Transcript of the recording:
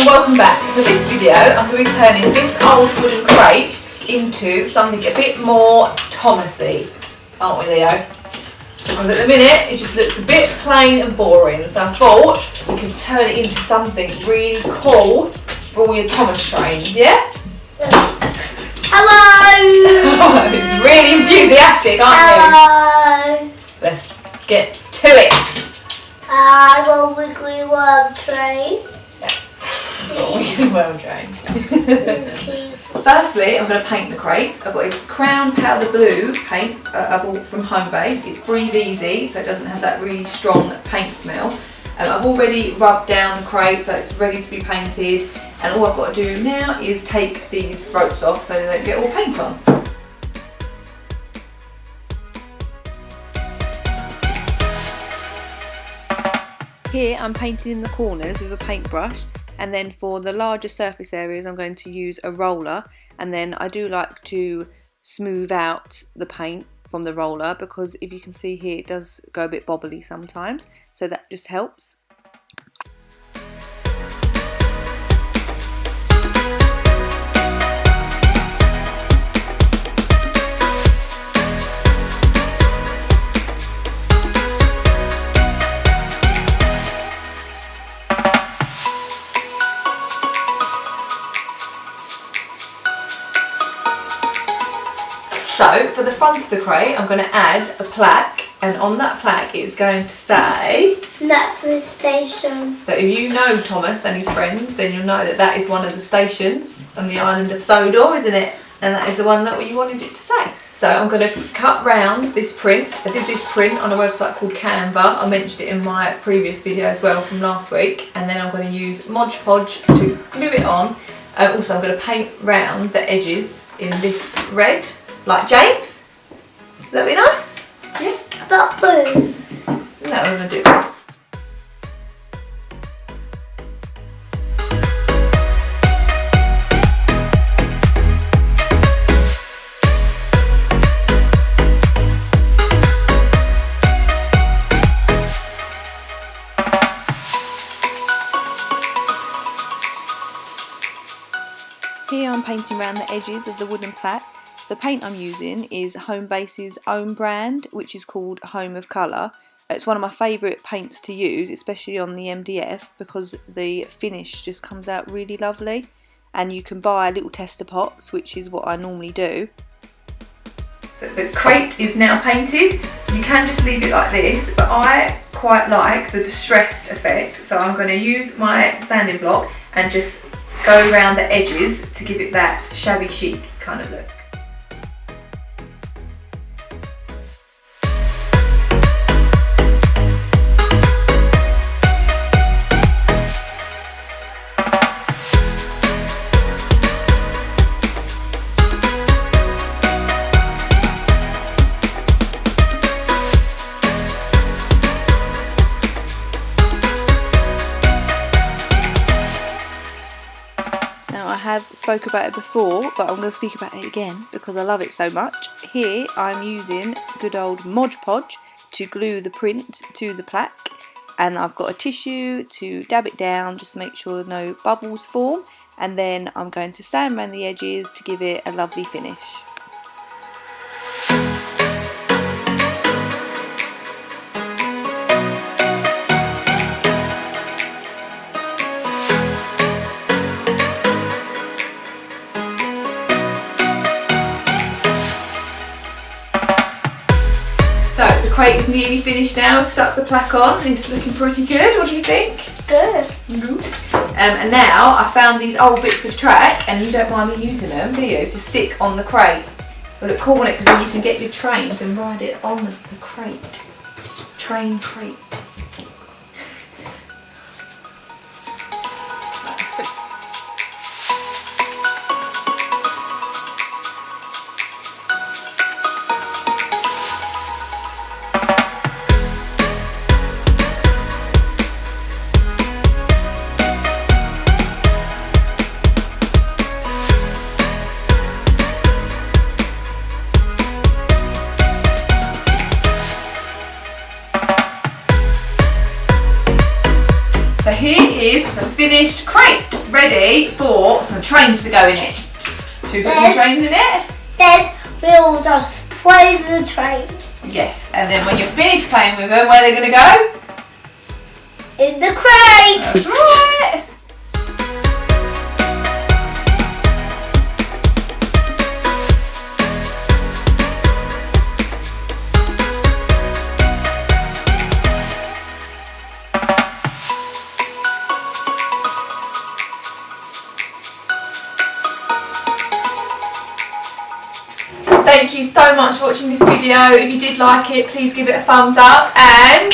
and welcome back. For this video I'm going to be turning this old wooden crate into something a bit more Thomasy, aren't we, Leo? Because at the minute it just looks a bit plain and boring, so I thought we could turn it into something really cool for all your Thomas trains, yeah? Hello! It's really enthusiastic, aren't you? Hello! Let's get to it. I want a wiggly worm train. Well trained. Firstly, I'm going to paint the crate. I've got this Crown Powder Blue paint I bought from Homebase. It's Breathe Easy, so it doesn't have that really strong paint smell. I've already rubbed down the crate, so it's ready to be painted. And all I've got to do now is take these ropes off so they don't get all paint on. Here I'm painting in the corners with a paintbrush, and then for the larger surface areas I'm going to use a roller, and then I do like to smooth out the paint from the roller because if you can see here it does go a bit bobbly sometimes, so that just helps. So for the front of the crate I'm going to add a plaque, and on that plaque it's going to say That's station. So if you know Thomas and his friends, then you'll know that that is one of the stations on the island of Sodor, isn't it? And that is the one that you wanted it to say. So I'm going to cut round this print. I did this print on a website called Canva. I mentioned it in my previous video as well from last week. And then I'm going to use Mod Podge to glue it on. Also I'm going to paint round the edges in this red, like James. Would that be nice? Yeah. About blue. That we're going to do. Here I'm painting around the edges of the wooden plaque. The paint I'm using is Homebase's own brand, which is called Home of Colour. It's one of my favourite paints to use, especially on the MDF, because the finish just comes out really lovely. And you can buy little tester pots, which is what I normally do. So the crate is now painted. You can just leave it like this, but I quite like the distressed effect, so I'm going to use my sanding block and just go around the edges to give it that shabby chic kind of look. I have spoke about it before, but I'm going to speak about it again because I love it so much. Here I'm using good old Mod Podge to glue the print to the plaque, and I've got a tissue to dab it down just to make sure no bubbles form, and then I'm going to sand around the edges to give it a lovely finish. So the crate is nearly finished now. I've stuck the plaque on and it's looking pretty good. What do you think? Good. Good. And now I found these old bits of track, and you don't mind me using them, do you? To stick on the crate. It'll look cool on it because then you can get your trains and ride it on the crate. Train crate. is the finished crate, ready for some trains to go in it. Should we put some trains in it? Then we'll just play the trains. Yes, and then when you're finished playing with them, where are they going to go? In the crate. That's right. Thank you so much for watching this video. If you did like it, please give it a thumbs up and